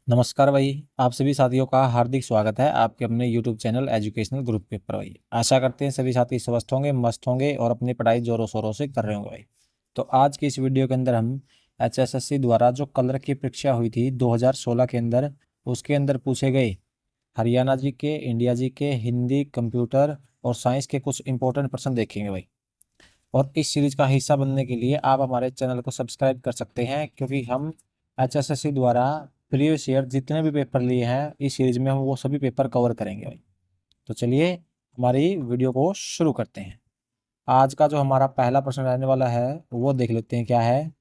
नमस्कार भाई। आप सभी साथियों का हार्दिक स्वागत है आपके अपने YouTube चैनल एजुकेशनल ग्रुप पे पर भाई। आशा करते हैं सभी साथी स्वस्थ होंगे, मस्त होंगे और अपनी पढ़ाई जोरों शोरों से कर रहे होंगे भाई। तो आज की इस वीडियो के अंदर हम HSSC द्वारा जो कलर की परीक्षा हुई थी 2016 के अंदर, उसके अंदर पूछे गए हरियाणा जी के, इंडिया जी के, हिंदी, कंप्यूटर और साइंस के कुछ इंपॉर्टेंट प्रश्न देखेंगे भाई। और इस सीरीज का हिस्सा बनने के लिए आप हमारे चैनल को सब्सक्राइब कर सकते हैं, क्योंकि हम HSSC द्वारा प्रीवियस ईयर जितने भी पेपर लिए हैं इस सीरीज में हम वो सभी पेपर कवर करेंगे भाई। तो चलिए हमारी वीडियो को शुरू करते हैं। आज का जो हमारा पहला प्रश्न रहने वाला है वो देख लेते हैं क्या है।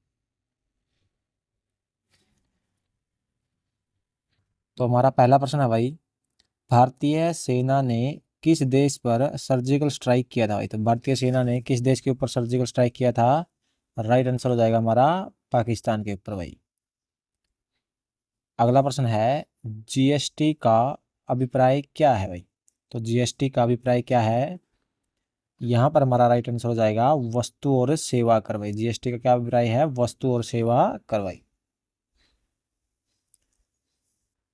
तो हमारा पहला प्रश्न है भाई, भारतीय सेना ने किस देश पर सर्जिकल स्ट्राइक किया था भाई। तो भारतीय सेना ने किस देश के ऊपर सर्जिकल स्ट्राइक किया था? राइट आंसर हो जाएगा हमारा पाकिस्तान के ऊपर भाई। अगला प्रश्न है, जीएसटी का अभिप्राय क्या है भाई। तो जीएसटी का अभिप्राय क्या है? यहाँ पर हमारा राइट आंसर हो जाएगा वस्तु और सेवा कर भाई। जीएसटी का क्या अभिप्राय है? वस्तु और सेवा कर भाई।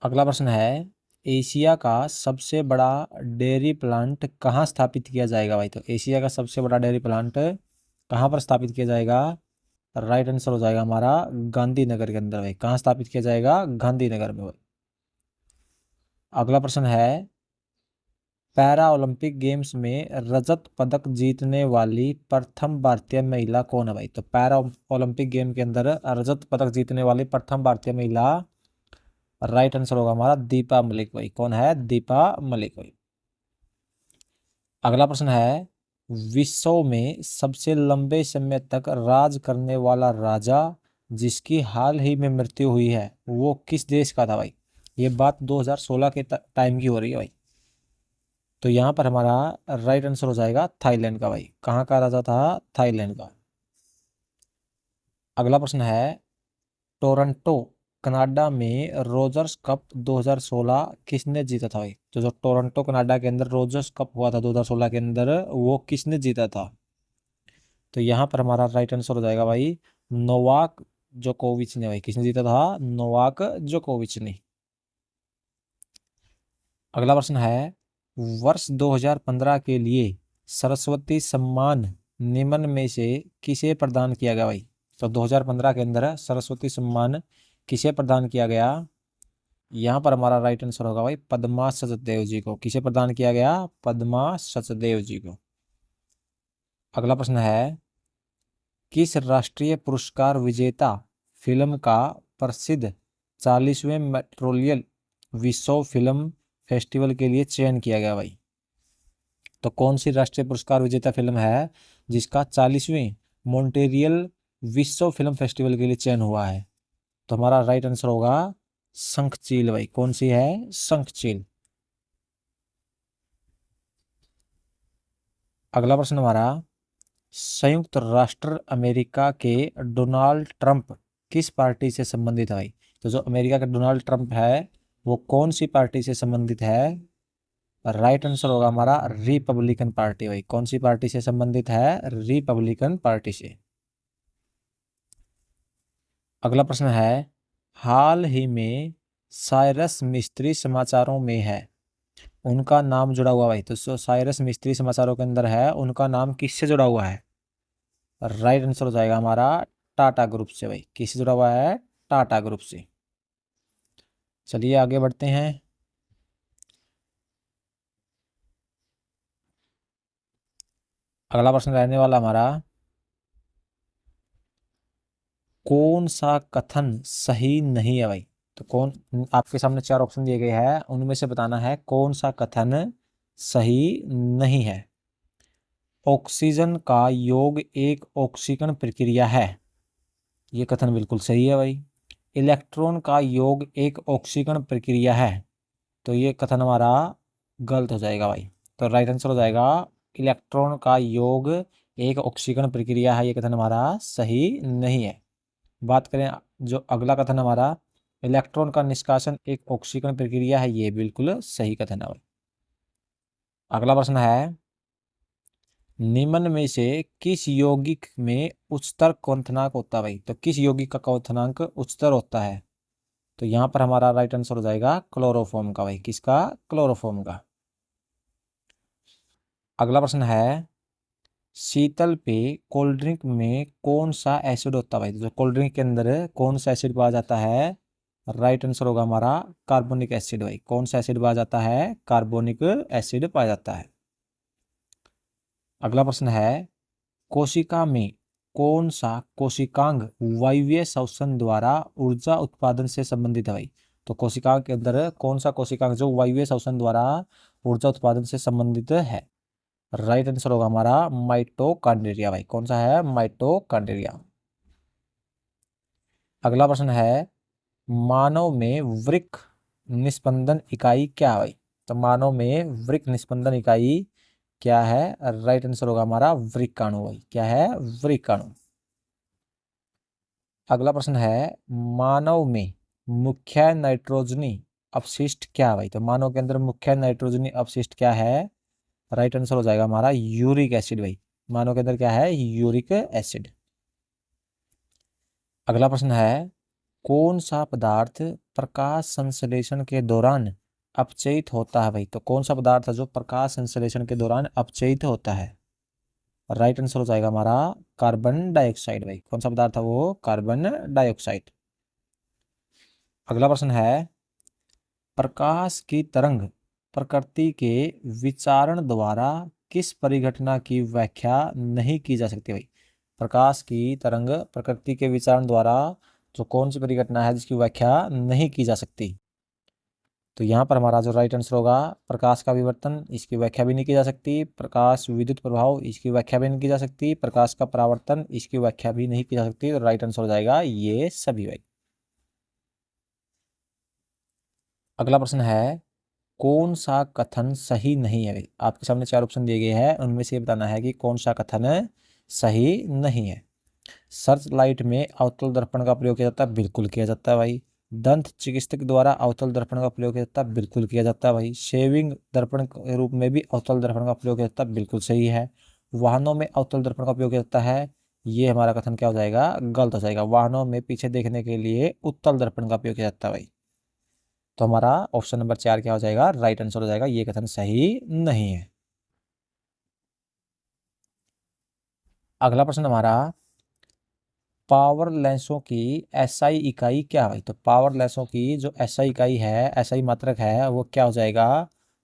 अगला प्रश्न है, एशिया का सबसे बड़ा डेयरी प्लांट कहाँ स्थापित किया जाएगा भाई। तो एशिया का सबसे बड़ा डेयरी प्लांट कहाँ पर स्थापित किया जाएगा? राइट आंसर हो जाएगा हमारा गांधीनगर के अंदर भाई। कहाँ स्थापित किया जाएगा? गांधीनगर में भाई। अगला प्रश्न है, पैरा ओलंपिक गेम्स में रजत पदक जीतने वाली प्रथम भारतीय महिला कौन है भाई। तो पैरा ओलंपिक गेम के अंदर रजत पदक जीतने वाली प्रथम भारतीय महिला, राइट आंसर होगा हमारा दीपा मलिक भाई। कौन है? दीपा मलिक भाई। अगला प्रश्न है, विश्व में सबसे लंबे समय तक राज करने वाला राजा जिसकी हाल ही में मृत्यु हुई है वो किस देश का था भाई। ये बात 2016 के टाइम की हो रही है भाई। तो यहाँ पर हमारा राइट आंसर हो जाएगा थाईलैंड का भाई। कहाँ का राजा था? थाईलैंड का। अगला प्रश्न है, टोरंटो कनाडा में रोजर्स कप 2016 किसने जीता था भाई। तो जो टोरंटो कनाडा के अंदर रोजर्स कप हुआ था 2016 के अंदर, वो किसने जीता था? तो यहाँ पर हमारा राइट आंसर हो जाएगा भाई नोवाक जोकोविच ने भाई। किसने जीता था? नोवाक जोकोविच ने। अगला प्रश्न है, वर्ष 2015 के लिए सरस्वती सम्मान निम्न में से किसे प्रदान किया गया भाई। तो 2015 के अंदर सरस्वती सम्मान किसे प्रदान किया गया? यहाँ पर हमारा राइट आंसर होगा भाई पद्मा सचदेव जी को। किसे प्रदान किया गया? पद्मा सचदेव जी को। अगला प्रश्न है, किस राष्ट्रीय पुरस्कार विजेता फिल्म का प्रसिद्ध 40वें मेट्रोलियल विश्व फिल्म फेस्टिवल के लिए चयन किया गया भाई। तो कौन सी राष्ट्रीय पुरस्कार विजेता फिल्म है जिसका 40वें मॉन्ट्रियल विश्व फिल्म फेस्टिवल के लिए चयन हुआ है? तो हमारा राइट आंसर होगा शंखचील भाई। कौन सी है? शंखचील। अगला प्रश्न हमारा, संयुक्त राष्ट्र अमेरिका के डोनाल्ड ट्रंप किस पार्टी से संबंधित है भाई। तो जो अमेरिका का डोनाल्ड ट्रंप है वो कौन सी पार्टी से संबंधित है? राइट आंसर होगा हमारा रिपब्लिकन पार्टी भाई। कौन सी पार्टी से संबंधित है? रिपब्लिकन पार्टी से। अगला प्रश्न है, हाल ही में साइरस मिस्त्री समाचारों में है, उनका नाम जुड़ा हुआ भाई। तो साइरस मिस्त्री समाचारों के अंदर है, उनका नाम किससे जुड़ा हुआ है? राइट आंसर हो जाएगा हमारा टाटा ग्रुप से भाई। किससे जुड़ा हुआ है? टाटा ग्रुप से। चलिए आगे बढ़ते हैं। अगला प्रश्न रहने वाला हमारा, कौन सा कथन सही नहीं है भाई। तो कौन, आपके सामने चार ऑप्शन दिए गए हैं, उनमें से बताना है कौन सा कथन सही नहीं है। ऑक्सीजन का योग एक ऑक्सीकरण प्रक्रिया है, ये कथन बिल्कुल सही है भाई। इलेक्ट्रॉन का योग एक ऑक्सीकरण प्रक्रिया है, तो ये कथन हमारा गलत हो जाएगा भाई। तो राइट आंसर हो जाएगा इलेक्ट्रॉन का योग एक ऑक्सीकरण प्रक्रिया है, ये कथन हमारा सही नहीं है। बात करें जो अगला कथन हमारा, इलेक्ट्रॉन का निष्कासन एक ऑक्सीकरण प्रक्रिया है, ये बिल्कुल सही कथन है भाई। अगला प्रश्न है, निम्न में से किस यौगिक में उच्चतर क्वथनांक होता है भाई। तो किस यौगिक का क्वथनांक उच्चतर होता है? तो यहाँ पर हमारा राइट आंसर हो जाएगा क्लोरोफॉर्म का भाई। किसका? क्लोरोफॉर्म का। अगला प्रश्न है, शीतल पेय कोल्ड ड्रिंक में कौन सा एसिड होता है भाई? तो कोल्ड ड्रिंक के अंदर कौन सा एसिड पाया जाता है? राइट आंसर होगा हमारा कार्बोनिक एसिड भाई। कौन सा एसिड पाया जाता है? कार्बोनिक एसिड पाया जाता है। अगला प्रश्न है, कोशिका में कौन सा कोशिकांग वायवीय श्वसन द्वारा ऊर्जा उत्पादन से संबंधित है भाई? तो कोशिका के अंदर कौन सा कोशिकांग जो वायवीय श्वसन द्वारा ऊर्जा उत्पादन से संबंधित है? राइट आंसर होगा हमारा माइटोकॉन्ड्रिया भाई। कौन सा है? माइटोकॉन्ड्रिया। अगला प्रश्न है, मानव में वृक्क निस्पंदन इकाई क्या है भाई? तो मानव में वृक्क निस्पंदन इकाई क्या है? राइट आंसर होगा हमारा वृक्काणु भाई। क्या है? वृक्काणु। अगला प्रश्न है, मानव में मुख्य नाइट्रोजनी अपशिष्ट क्या है भाई? तो मानव के अंदर मुख्य नाइट्रोजनी अपशिष्ट क्या है? राइट आंसर हो जाएगा हमारा यूरिक एसिड भाई। मानव के अंदर क्या है? Uric acid. अगला प्रश्न है, कौन सा पदार्थ प्रकाश संश्लेषण के दौरान अपचयित होता है भाई? तो कौन सा पदार्थ है जो प्रकाश संश्लेषण के दौरान अपचयित होता है? राइट आंसर हो जाएगा हमारा कार्बन डाइऑक्साइड भाई। कौन सा पदार्थ है वो? Carbon dioxide. अगला प्रश्न है, प्रकाश की तरंग प्रकृति के विचारण द्वारा किस परिघटना की व्याख्या नहीं की जा सकती भाई? प्रकाश की तरंग प्रकृति के विचारण द्वारा जो कौन सी परिघटना है जिसकी व्याख्या नहीं की जा सकती? तो यहाँ पर हमारा जो राइट आंसर होगा, प्रकाश का विवर्तन, इसकी व्याख्या भी नहीं की जा सकती। प्रकाश विद्युत प्रभाव, इसकी व्याख्या भी नहीं की जा सकती। प्रकाश का परावर्तन, इसकी व्याख्या भी नहीं की जा सकती। तो राइट आंसर हो जाएगा ये सभी भाई। अगला प्रश्न है, कौन सा कथन सही नहीं है भाई? आपके सामने 4 ऑप्शन दिए गए हैं, उनमें से बताना है कि कौन सा कथन सही नहीं है। सर्च लाइट में अवतल दर्पण का प्रयोग किया जाता है? बिल्कुल किया जाता है भाई। दंत चिकित्सक द्वारा अवतल दर्पण का प्रयोग किया जाता है? बिल्कुल किया जाता है भाई। शेविंग दर्पण के रूप में भी अवतल दर्पण का प्रयोग किया जाता है? बिल्कुल सही है। वाहनों में अवतल दर्पण का प्रयोग किया जाता है? ये हमारा कथन क्या हो जाएगा? गलत हो जाएगा। वाहनों में पीछे देखने के लिए उत्तल दर्पण का प्रयोग किया जाता है भाई। तो हमारा ऑप्शन नंबर 4 क्या हो जाएगा? राइट आंसर हो जाएगा। ये कथन सही नहीं है। अगला प्रश्न हमारा, पावर लेंसों की एसआई इकाई क्या है भाई? तो पावर लेंसों की जो एसआई इकाई है, एसआई मात्रक है, वो क्या हो जाएगा?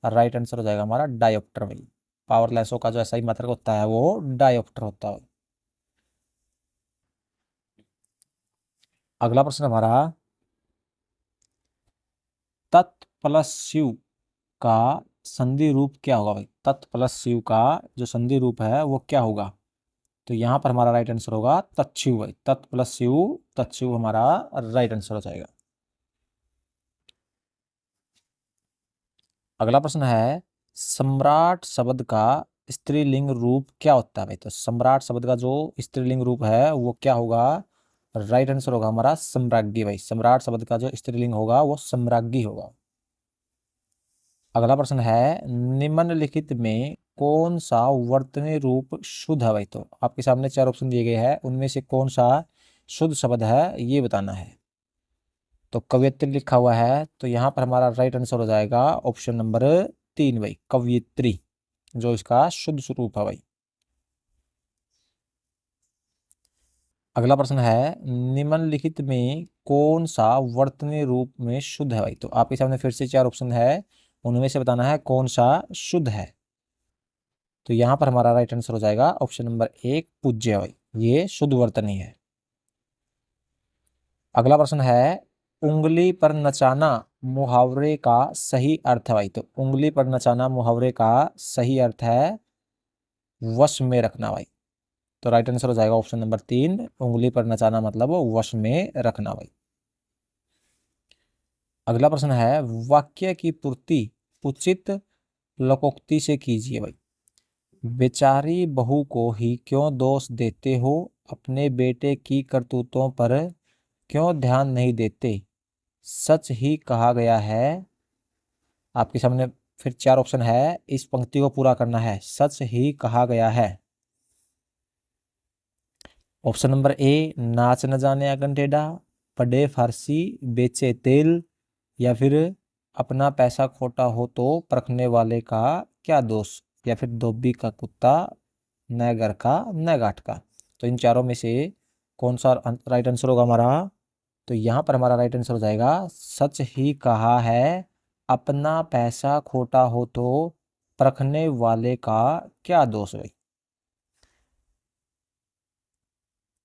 राइट आंसर हो जाएगा हमारा डायोप्टर भाई। पावर लेंसों का जो एसआई मात्रक होता है वो डायोप्टर होता है। अगला प्रश्न हमारा, तत् प्लस शिव का संधि रूप क्या होगा भाई? तत् प्लस शिव का जो संधि रूप है वो क्या होगा? तो यहाँ पर हमारा राइट आंसर होगा तत्शिव भाई। तत् प्लस शिव, तत्शिव हमारा राइट आंसर हो जाएगा। अगला प्रश्न है, सम्राट शब्द का स्त्रीलिंग रूप क्या होता है भाई? तो सम्राट शब्द का जो स्त्रीलिंग रूप है वो क्या होगा? राइट आंसर होगा हमारा सम्राज्ञी भाई। सम्राट शब्द का जो स्त्रीलिंग होगा वो सम्राज्ञी होगा। अगला प्रश्न है, निम्नलिखित में कौन सा वर्तनी रूप शुद्ध है भाई? तो आपके सामने 4 ऑप्शन दिए गए हैं, उनमें से कौन सा शुद्ध शब्द है ये बताना है। तो कवयित्री लिखा हुआ है, तो यहाँ पर हमारा राइट आंसर हो जाएगा ऑप्शन नंबर 3 भाई, कवयित्री, जो इसका शुद्ध स्वरूप है भाई। अगला प्रश्न है, निम्नलिखित में कौन सा वर्तनी रूप में शुद्ध है भाई? तो आपके सामने फिर से 4 ऑप्शन है, उनमें से बताना है कौन सा शुद्ध है। तो यहाँ पर हमारा राइट आंसर हो जाएगा ऑप्शन नंबर 1 पूज्य भाई। ये शुद्ध वर्तनी है। अगला प्रश्न है, उंगली पर नचाना मुहावरे का सही अर्थ है भाई? तो उंगली पर नचाना मुहावरे का सही अर्थ है वश में रखना भाई। तो राइट आंसर हो जाएगा ऑप्शन नंबर 3, उंगली पर नचाना मतलब वश में रखना भाई। अगला प्रश्न है, वाक्य की पूर्ति उचित लोकोक्ति से कीजिए भाई। बेचारी बहू को ही क्यों दोष देते हो, अपने बेटे की करतूतों पर क्यों ध्यान नहीं देते, सच ही कहा गया है। आपके सामने फिर 4 ऑप्शन है, इस पंक्ति को पूरा करना है, सच ही कहा गया है। ऑप्शन नंबर ए, नाच न जाने अगन टेढ़ा। पढ़े फारसी बेचे तेल, या फिर अपना पैसा खोटा हो तो परखने वाले का क्या दोष, या फिर धोबी का कुत्ता न घर का न घाट का। तो इन चारों में से कौन सा राइट आंसर होगा हमारा? तो यहाँ पर हमारा राइट आंसर हो जाएगा सच ही कहा है, अपना पैसा खोटा हो तो परखने वाले का क्या दोष भाई।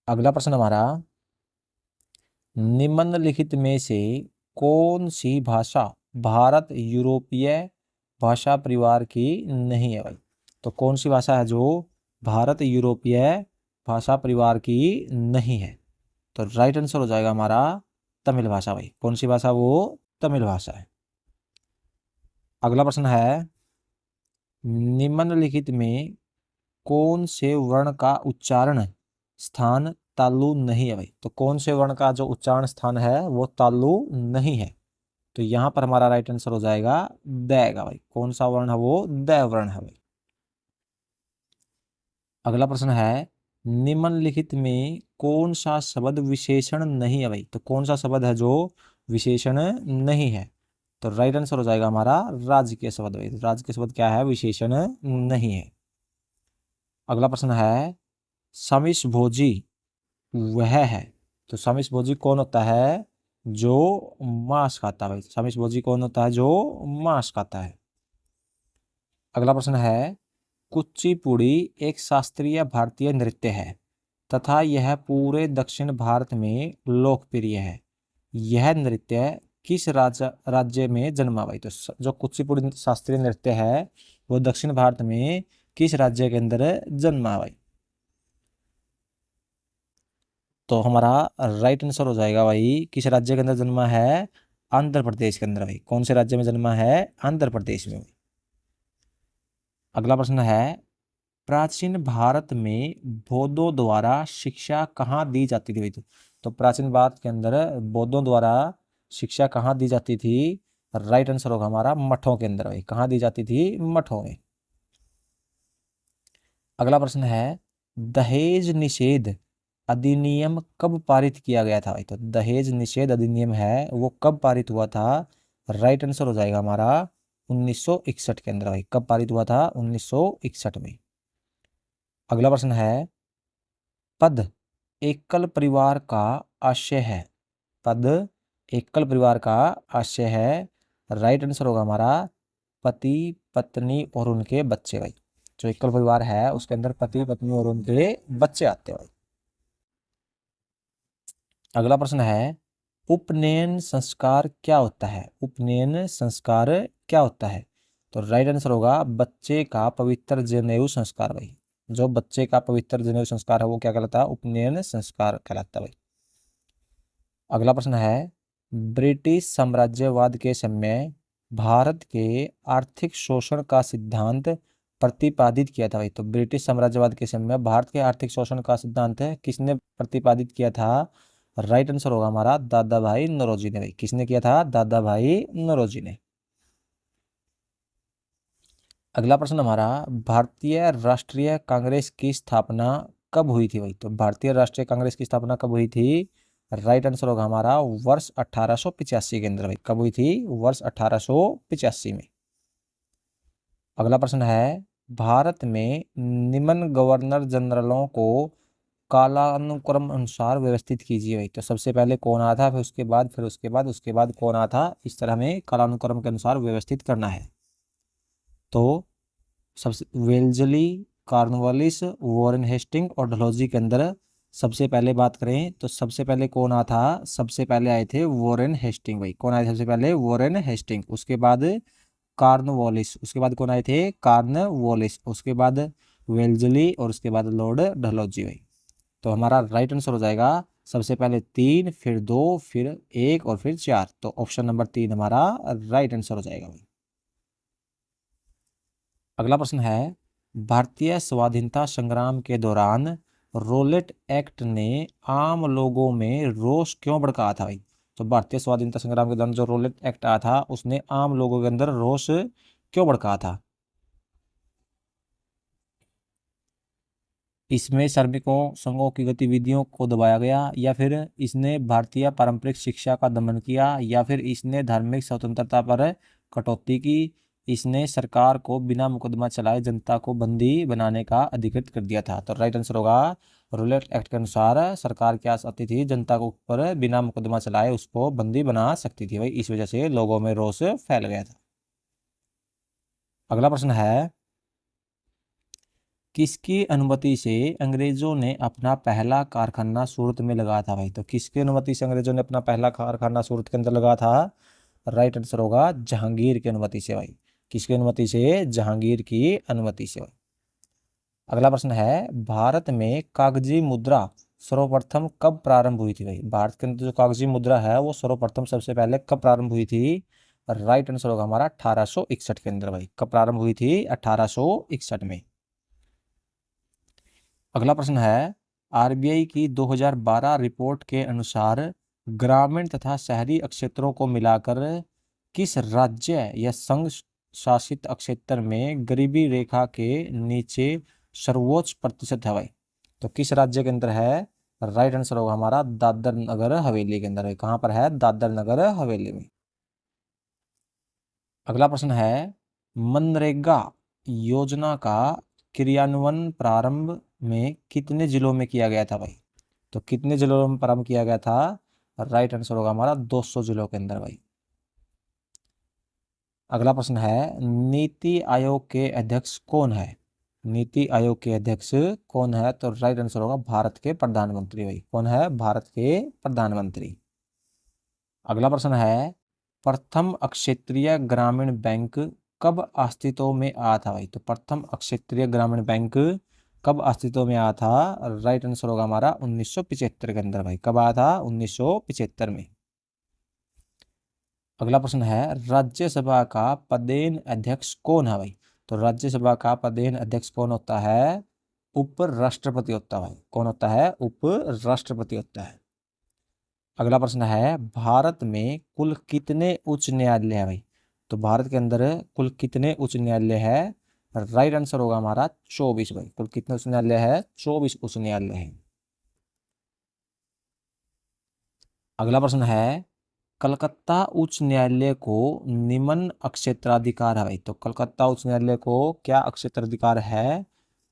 अगला प्रश्न हमारा, निम्नलिखित में से कौन सी भाषा भारत यूरोपीय भाषा परिवार की नहीं है भाई। तो कौन सी भाषा है जो भारत यूरोपीय भाषा परिवार की नहीं है? तो राइट आंसर हो जाएगा हमारा तमिल भाषा भाई। कौन सी भाषा? वो तमिल भाषा है। अगला प्रश्न है, निम्नलिखित में कौन से वर्ण का उच्चारण स्थान तालु नहीं है भाई। तो कौन से वर्ण का जो उच्चारण स्थान है वो तालु नहीं है? तो यहां पर हमारा राइट आंसर हो जाएगा द का भाई। कौन सा वर्ण है? वो द वर्ण है भाई। अगला प्रश्न है, निम्नलिखित में कौन सा शब्द विशेषण नहीं है भाई। तो कौन सा शब्द है जो विशेषण नहीं है? तो राइट आंसर हो जाएगा हमारा राजकीय शब्द भाई। राजकीय शब्द क्या है? विशेषण नहीं है। अगला प्रश्न है, समिष भोजी वह है। तो समिष भोजी कौन होता है? जो मांस खाता है भाई। समिष भोजी कौन होता है? जो मांस खाता है। अगला प्रश्न है, कुचिपुड़ी एक शास्त्रीय भारतीय नृत्य है तथा यह पूरे दक्षिण भारत में लोकप्रिय है। यह नृत्य किस राज्य में जन्मा भाई। तो जो कुचिपुड़ी शास्त्रीय नृत्य है वो दक्षिण भारत में किस राज्य के अंदर जन्मा भाई। तो हमारा राइट आंसर हो जाएगा भाई, किस राज्य के अंदर जन्मा है? आंध्र प्रदेश के अंदर भाई। कौन से राज्य में जन्मा है? आंध्र प्रदेश में भाई। अगला प्रश्न है, प्राचीन भारत में बौद्धों द्वारा शिक्षा कहाँ दी जाती थी भाई। तो प्राचीन भारत के अंदर बौद्धों द्वारा शिक्षा कहाँ दी जाती थी? राइट आंसर होगा हमारा मठों के अंदर भाई। कहाँ दी जाती थी? मठों में। अगला प्रश्न है, दहेज निषेध अधिनियम कब पारित किया गया था भाई। तो दहेज निषेध अधिनियम है वो कब पारित हुआ था? राइट आंसर हो जाएगा हमारा 1961 के अंदर भाई। कब पारित हुआ था? 1961 में। अगला प्रश्न है, पद एकल परिवार का आशय है। पद एकल परिवार का आशय है। राइट आंसर होगा हमारा पति पत्नी और उनके बच्चे भाई। जो एकल परिवार है उसके अंदर पति पत्नी और उनके बच्चे आते हैं भाई। अगला प्रश्न है, उपनयन संस्कार क्या होता है? उपनयन संस्कार क्या होता है? तो राइट आंसर होगा बच्चे का पवित्र जनेऊ संस्कार भाई। जो बच्चे का पवित्र जनेऊ संस्कार है वो क्या कहलाता है? उपनयन संस्कार कहलाता है भाई। अगला प्रश्न है, ब्रिटिश साम्राज्यवाद के समय भारत के आर्थिक शोषण का सिद्धांत प्रतिपादित किया था भाई। तो ब्रिटिश साम्राज्यवाद के समय भारत के आर्थिक शोषण का सिद्धांत किसने प्रतिपादित किया था? राइट आंसर होगा हमारा दादा भाई नौरोजी ने भाई। किसने किया था? दादा भाई नौरोजी ने। अगला प्रश्न हमारा, भारतीय राष्ट्रीय कांग्रेस की स्थापना कब हुई थी भाई। तो भारतीय राष्ट्रीय कांग्रेस की स्थापना कब हुई थी? राइट आंसर होगा हमारा वर्ष 1885 के अंदर भाई। कब हुई थी? वर्ष 1885 में। अगला प्रश्न है, भारत में निम्न गवर्नर जनरलों को कालानुक्रम अनुसार व्यवस्थित कीजिए भाई। तो सबसे पहले कौन आया था, फिर उसके बाद, फिर उसके बाद कौन आया था। इस तरह हमें कालानुक्रम के अनुसार व्यवस्थित करना है। तो सबसे वेल्जली, कॉर्नवालिस, वॉरेन हेस्टिंग और डलहौजी के अंदर सबसे पहले बात करें तो सबसे पहले कौन आया था? सबसे पहले आए थे वॉरेन हेस्टिंग भाई। कौन आए थे सबसे पहले? Warren Hasting. उसके बाद कॉर्नवालिस। उसके बाद कौन आए थे? कॉर्नवालिस। उसके बाद वेल्जली और उसके बाद लॉर्ड डलहौजी भाई। तो हमारा राइट आंसर हो जाएगा सबसे पहले 3, फिर 2, फिर 1 और फिर 4। तो ऑप्शन नंबर 3 हमारा राइट आंसर हो जाएगा भाई। अगला प्रश्न है, भारतीय स्वाधीनता संग्राम के दौरान रोलेट एक्ट ने आम लोगों में रोष क्यों भड़काया था भाई। तो भारतीय स्वाधीनता संग्राम के दौरान जो रोलेट एक्ट आया था उसने आम लोगों के अंदर रोष क्यों भड़काया था? इसमें श्रमिकों संघों की गतिविधियों को दबाया गया, या फिर इसने भारतीय पारंपरिक शिक्षा का दमन किया, या फिर इसने धार्मिक स्वतंत्रता पर कटौती की, इसने सरकार को बिना मुकदमा चलाए जनता को बंदी बनाने का अधिकृत कर दिया था। तो राइट आंसर होगा रूलेट एक्ट के अनुसार सरकार क्या आती थी, जनता को ऊपर बिना मुकदमा चलाए उसको बंदी बना सकती थी भाई, इस वजह से लोगों में रोष फैल गया था। अगला प्रश्न है, किसकी अनुमति से अंग्रेजों ने अपना पहला कारखाना सूरत में लगाया था भाई? तो किसकी अनुमति से अंग्रेजों ने अपना पहला कारखाना सूरत के अंदर लगाया था? राइट आंसर होगा जहांगीर की अनुमति से भाई। किसकी अनुमति से? जहांगीर की अनुमति से भाई। अगला प्रश्न है, भारत में कागजी मुद्रा सर्वप्रथम कब प्रारंभ हुई थी भाई? भारत के अंदर जो कागजी मुद्रा है वो सर्वप्रथम सबसे पहले कब प्रारंभ हुई थी? राइट आंसर होगा हमारा 1861 के अंदर भाई। कब प्रारंभ हुई थी? 1861 में। अगला प्रश्न है, आरबीआई की 2012 रिपोर्ट के अनुसार ग्रामीण तथा शहरी क्षेत्रों को मिलाकर किस राज्य या संघ शासित क्षेत्र में गरीबी रेखा के नीचे सर्वोच्च प्रतिशत है भाई? तो किस राज्य के अंदर है? राइट आंसर होगा हमारा दादर नगर हवेली के अंदर है। कहां पर है? दादर नगर हवेली में। अगला प्रश्न है, मनरेगा योजना का क्रियान्वयन प्रारंभ में कितने जिलों में किया गया था भाई? तो कितने जिलों में प्रारंभ किया गया था? राइट आंसर होगा हमारा 200 जिलों के अंदर भाई। अगला प्रश्न है, नीति आयोग के अध्यक्ष कौन है? नीति आयोग के अध्यक्ष कौन है? तो राइट आंसर होगा भारत के प्रधानमंत्री भाई। कौन है? भारत के प्रधानमंत्री। अगला प्रश्न है, प्रथम क्षेत्रीय ग्रामीण बैंक कब अस्तित्व में आया था भाई? तो प्रथम क्षेत्रीय ग्रामीण बैंक कब अस्तित्व में आया था? राइट आंसर होगा हमारा 1975 के अंदर भाई। कब आया था? 1975 में। अगला प्रश्न है, राज्यसभा का पदेन अध्यक्ष कौन है भाई? तो राज्यसभा का पदेन अध्यक्ष कौन होता है? उप राष्ट्रपति होता है भाई। कौन होता है? उप राष्ट्रपति होता है। अगला प्रश्न है, भारत में कुल कितने उच्च न्यायालय है भाई? तो भारत के अंदर कुल कितने उच्च न्यायालय है? राइट आंसर होगा हमारा 24 भाई। कुल कितने उच्च न्यायालय है? 24 उच्च न्यायालय है। अगला प्रश्न है, कलकत्ता उच्च न्यायालय को निम्न क्षेत्राधिकार है भाई? तो कलकत्ता उच्च न्यायालय को क्या क्षेत्राधिकार है?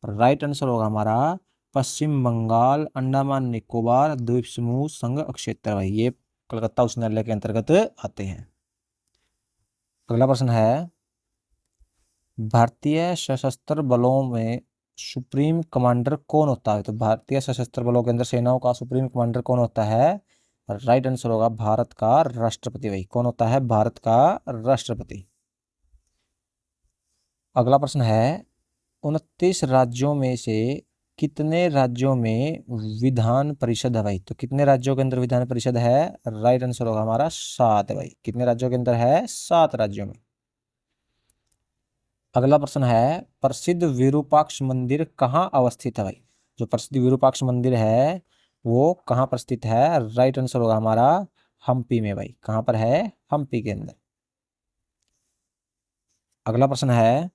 राइट आंसर होगा हमारा पश्चिम बंगाल अंडमान निकोबार द्वीप समूह संघ क्षेत्र भाई। ये कलकत्ता उच्च न्यायालय के अंतर्गत आते हैं। अगला प्रश्न है, भारतीय सशस्त्र बलों में सुप्रीम कमांडर कौन होता है? तो भारतीय सशस्त्र बलों के अंदर सेनाओं का सुप्रीम कमांडर कौन होता है? राइट आंसर होगा भारत का राष्ट्रपति भाई। कौन होता है? भारत का राष्ट्रपति। अगला प्रश्न है, 29 राज्यों में से कितने राज्यों में विधान परिषद है भाई? तो कितने राज्यों के अंदर विधान परिषद है? राइट आंसर होगा हमारा 7 भाई। कितने राज्यों के अंदर है? 7 राज्यों में। अगला प्रश्न है, प्रसिद्ध विरूपाक्ष मंदिर कहाँ अवस्थित है भाई? जो प्रसिद्ध विरूपाक्ष मंदिर है वो कहाँ पर स्थित है? राइट आंसर होगा हमारा हम्पी में भाई। कहाँ पर है? हम्पी के अंदर। अगला प्रश्न है,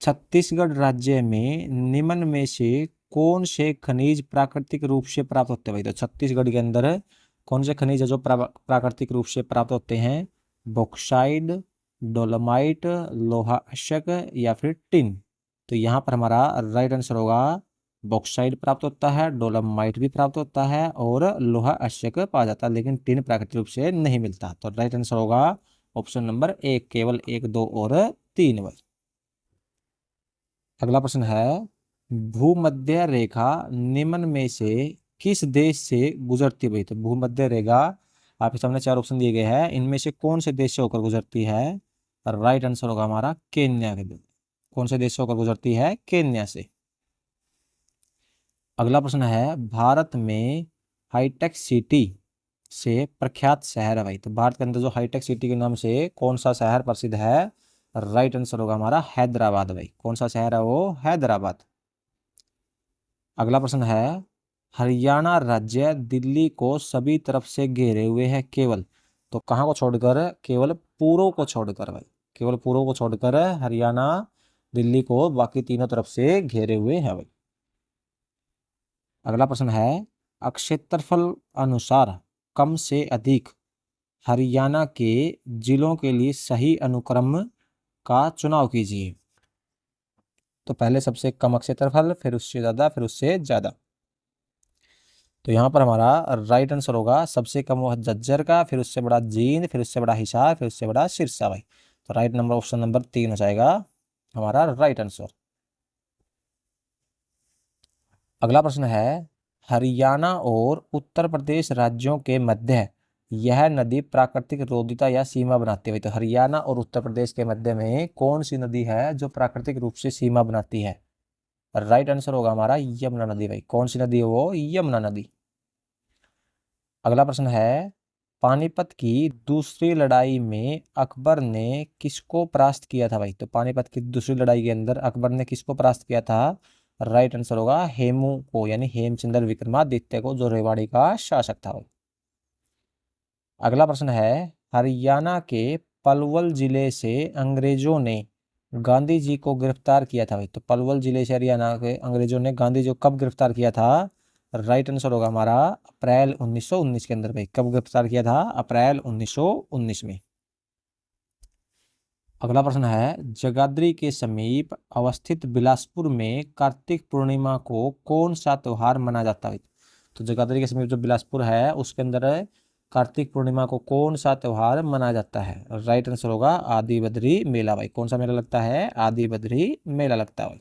छत्तीसगढ़ राज्य में निम्न में से कौन से खनिज प्राकृतिक रूप से प्राप्त होते हैं भाई? तो छत्तीसगढ़ के अंदर कौन से खनिज है जो प्राकृतिक रूप से प्राप्त होते हैं? बॉक्साइट, डोलोमाइट, लोहा अयस्क या फिर टिन? तो यहाँ पर हमारा राइट आंसर होगा बॉक्साइट प्राप्त होता है, डोलोमाइट भी प्राप्त होता है और लोहा अयस्क पाया जाता है, लेकिन टिन प्राकृतिक रूप से नहीं मिलता। तो राइट आंसर होगा ऑप्शन नंबर 1, केवल 1, 2 और 3 भाई। अगला प्रश्न है, भूमध्य रेखा निम्न में से किस देश से गुजरती भाई? तो भूमध्य रेखा आपके सामने 4 ऑप्शन दिए गए हैं, इनमें से कौन से देश से होकर गुजरती है? राइट आंसर होगा हमारा केन्या के। कौन से देश से होकर गुजरती है? केन्या से। अगला प्रश्न है, भारत में हाईटेक सिटी से प्रख्यात शहर है भाई? तो भारत के अंदर जो हाईटेक सिटी के नाम से कौन सा शहर प्रसिद्ध है? राइट आंसर होगा हमारा हैदराबाद भाई। कौन सा शहर है वो? हैदराबाद। अगला प्रश्न है, हरियाणा राज्य दिल्ली को सभी तरफ से घेरे हुए है केवल? तो कहाँ को छोड़कर? केवल पूर्व को छोड़कर भाई। केवल पूर्व को छोड़कर हरियाणा दिल्ली को बाकी तीनों तरफ से घेरे हुए है भाई। अगला प्रश्न है, क्षेत्रफल अनुसार कम से अधिक हरियाणा के जिलों के लिए सही अनुक्रम का चुनाव कीजिए। तो पहले सबसे कम क्षेत्रफल, फिर उससे ज्यादा, फिर उससे ज्यादा। तो यहाँ पर हमारा राइट आंसर होगा सबसे कम वो झज्जर का, फिर उससे बड़ा जींद, फिर उससे बड़ा हिसार, फिर उससे बड़ा सिरसा भाई। तो राइट नंबर ऑप्शन नंबर 3 हो जाएगा हमारा राइट आंसर। अगला प्रश्न है, हरियाणा और उत्तर प्रदेश राज्यों के मध्य यह नदी प्राकृतिक रोधिता या सीमा बनाती है। तो हरियाणा और उत्तर प्रदेश के मध्य में कौन सी नदी है जो प्राकृतिक रूप से सीमा बनाती है? राइट आंसर होगा हमारा यमुना नदी भाई। कौन सी नदी है वो? यमुना नदी। अगला प्रश्न है, पानीपत की दूसरी लड़ाई में अकबर ने किसको परास्त किया था भाई? तो पानीपत की दूसरी लड़ाई के अंदर अकबर ने किसको परास्त किया था? राइट आंसर होगा हेमू को, यानी हेमचंद्र विक्रमादित्य को, जो रेवाड़ी का शासक था भाई। अगला प्रश्न है, हरियाणा के पलवल जिले से अंग्रेजों ने गांधी जी को गिरफ्तार किया था भाई। तो पलवल जिले से हरियाणा के अंग्रेजों ने गांधी जी को कब गिरफ्तार किया था? राइट आंसर होगा हमारा अप्रैल 1919 के अंदर भाई। कब गिरफ्तार किया था? अप्रैल 1919 में। अगला प्रश्न है, जगाधरी के समीप अवस्थित बिलासपुर में कार्तिक पूर्णिमा को कौन सा त्योहार मनाया जाता है? तो जगाधरी के समीप जो बिलासपुर है उसके अंदर कार्तिक पूर्णिमा को कौन सा त्योहार मनाया जाता है? राइट आंसर होगा आदि बद्री मेला भाई। कौन सा मेला लगता है? आदि बद्री मेला लगता है भाई।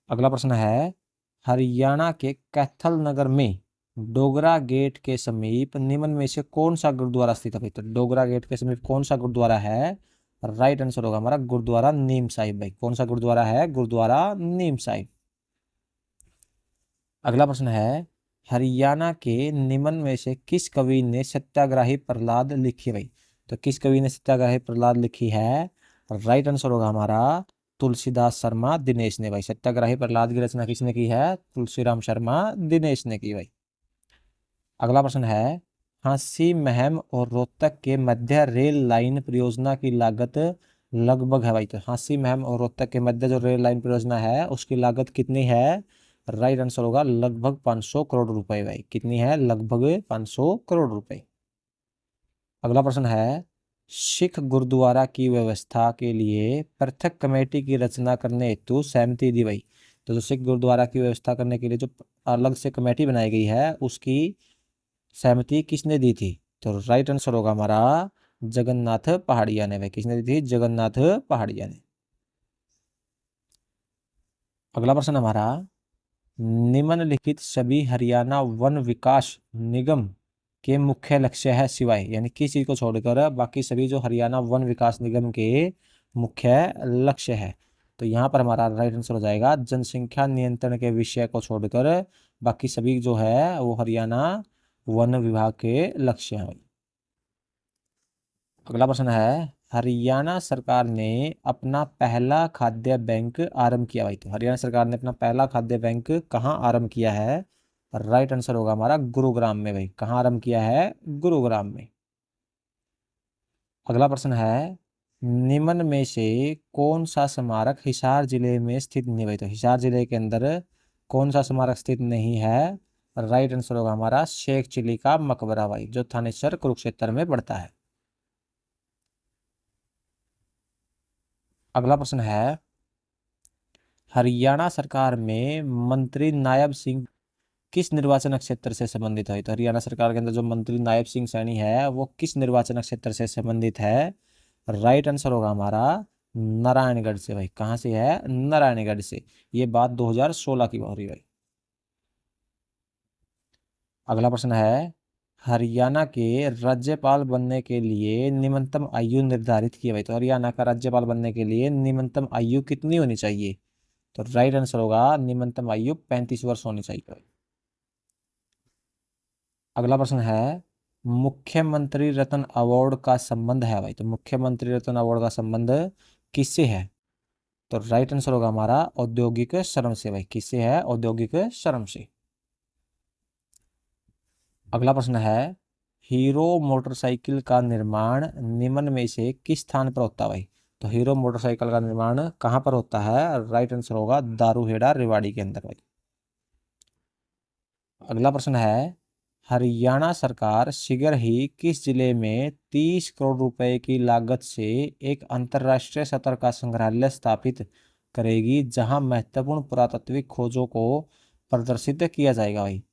अगला प्रश्न है, हरियाणा के कैथल नगर में डोगरा गेट के समीप निम्न में से कौन सा गुरुद्वारा स्थित है भाई? तो डोगरा गेट के समीप कौन सा गुरुद्वारा है? राइट आंसर होगा हमारा गुरुद्वारा नीम साहिब भाई। कौन सा गुरुद्वारा है? गुरुद्वारा नीम साहिब। अगला प्रश्न है, हरियाणा के निम्न में से किस कवि ने सत्याग्रही प्रहलाद लिखी भाई? तो किस कवि ने सत्याग्रही प्रहलाद लिखी है? राइट आंसर होगा हमारा तुलसीदास शर्मा दिनेश ने भाई। सत्याग्रही प्रहलाद की रचना किसने की है? तुलसीराम शर्मा दिनेश ने की भाई। अगला प्रश्न है, हांसी महम और रोहतक के मध्य रेल लाइन परियोजना की लागत लगभग है भाई। तो हांसी महम और रोहतक के मध्य जो रेल लाइन परियोजना है उसकी लागत कितनी है? राइट आंसर होगा लगभग 500 करोड़ रुपए भाई। कितनी है? लगभग 500 करोड़ रुपए। अगला प्रश्न है, सिख गुरुद्वारा की व्यवस्था के लिए पृथक कमेटी की रचना करने हेतु सहमति दी भाई। तो जो सिख गुरुद्वारा की व्यवस्था करने के लिए जो अलग से कमेटी बनाई गई है उसकी सहमति किसने दी थी? तो राइट आंसर होगा हमारा जगन्नाथ पहाड़िया ने भाई। किसने दी थी? जगन्नाथ पहाड़िया ने। अगला प्रश्न हमारा, निम्नलिखित सभी हरियाणा वन विकास निगम के मुख्य लक्ष्य है सिवाय, यानी किस चीज को छोड़कर बाकी सभी जो हरियाणा वन विकास निगम के मुख्य लक्ष्य है? तो यहाँ पर हमारा राइट आंसर हो जाएगा जनसंख्या नियंत्रण के विषय को छोड़कर बाकी सभी जो है वो हरियाणा वन विभाग के लक्ष्य हैं। अगला प्रश्न है, हरियाणा सरकार ने अपना पहला खाद्य बैंक आरंभ किया भाई। तो हरियाणा सरकार ने अपना पहला खाद्य बैंक कहाँ आरंभ किया है? राइट आंसर होगा हमारा गुरुग्राम में भाई। कहाँ आरंभ किया है? गुरुग्राम में। अगला प्रश्न है, निम्न में से कौन सा स्मारक हिसार जिले में स्थित नहीं भाई? तो हिसार जिले के अंदर कौन सा स्मारक स्थित नहीं है? राइट आंसर होगा हमारा शेख चिली का मकबरा भाई, जो थानेसर कुरुक्षेत्र में पड़ता है। अगला प्रश्न है, हरियाणा सरकार में मंत्री नायब सिंह किस निर्वाचन क्षेत्र से संबंधित है? तो हरियाणा सरकार के अंदर जो मंत्री नायब सिंह सैनी है वो किस निर्वाचन क्षेत्र से संबंधित है? राइट आंसर होगा हमारा नारायणगढ़ से भाई। कहाँ से है? नारायणगढ़ से। ये बात 2016 की हो रही भाई। अगला प्रश्न है, हरियाणा के राज्यपाल बनने के लिए निम्नतम आयु निर्धारित की है भाई। तो हरियाणा का राज्यपाल बनने के लिए निम्नतम आयु कितनी होनी चाहिए? तो राइट आंसर होगा निम्नतम आयु 35 वर्ष होनी चाहिए। अगला प्रश्न है, मुख्यमंत्री रत्न अवार्ड का संबंध है भाई। तो मुख्यमंत्री रत्न अवार्ड का संबंध किससे है? तो राइट आंसर होगा हमारा औद्योगिक श्रम से भाई। किससे है? औद्योगिक श्रम से। अगला प्रश्न है, हीरो मोटरसाइकिल का निर्माण निम्न में से किस स्थान पर होता है भाई? तो हीरो मोटरसाइकिल का निर्माण कहाँ पर होता है? राइट आंसर होगा दारूहेड़ा रेवाड़ी के अंदर भाई। अगला प्रश्न है, हरियाणा सरकार शीघ्र ही किस जिले में 30 करोड़ रुपए की लागत से एक अंतर्राष्ट्रीय स्तर का संग्रहालय स्थापित करेगी जहां महत्वपूर्ण पुरातात्विक खोजों को प्रदर्शित किया जाएगा भाई।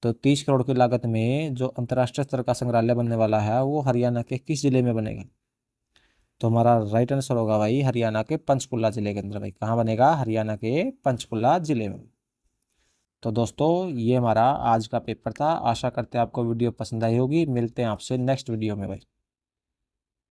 तो 30 करोड़ की लागत में जो अंतर्राष्ट्रीय स्तर का संग्रहालय बनने वाला है वो हरियाणा के किस जिले में बनेगा? तो हमारा राइट आंसर होगा भाई हरियाणा के पंचकुला जिले के अंदर। भाई कहाँ बनेगा? हरियाणा के पंचकुला जिले में। तो दोस्तों ये हमारा आज का पेपर था। आशा करते हैं आपको वीडियो पसंद आई होगी। मिलते हैं आपसे नेक्स्ट वीडियो में भाई।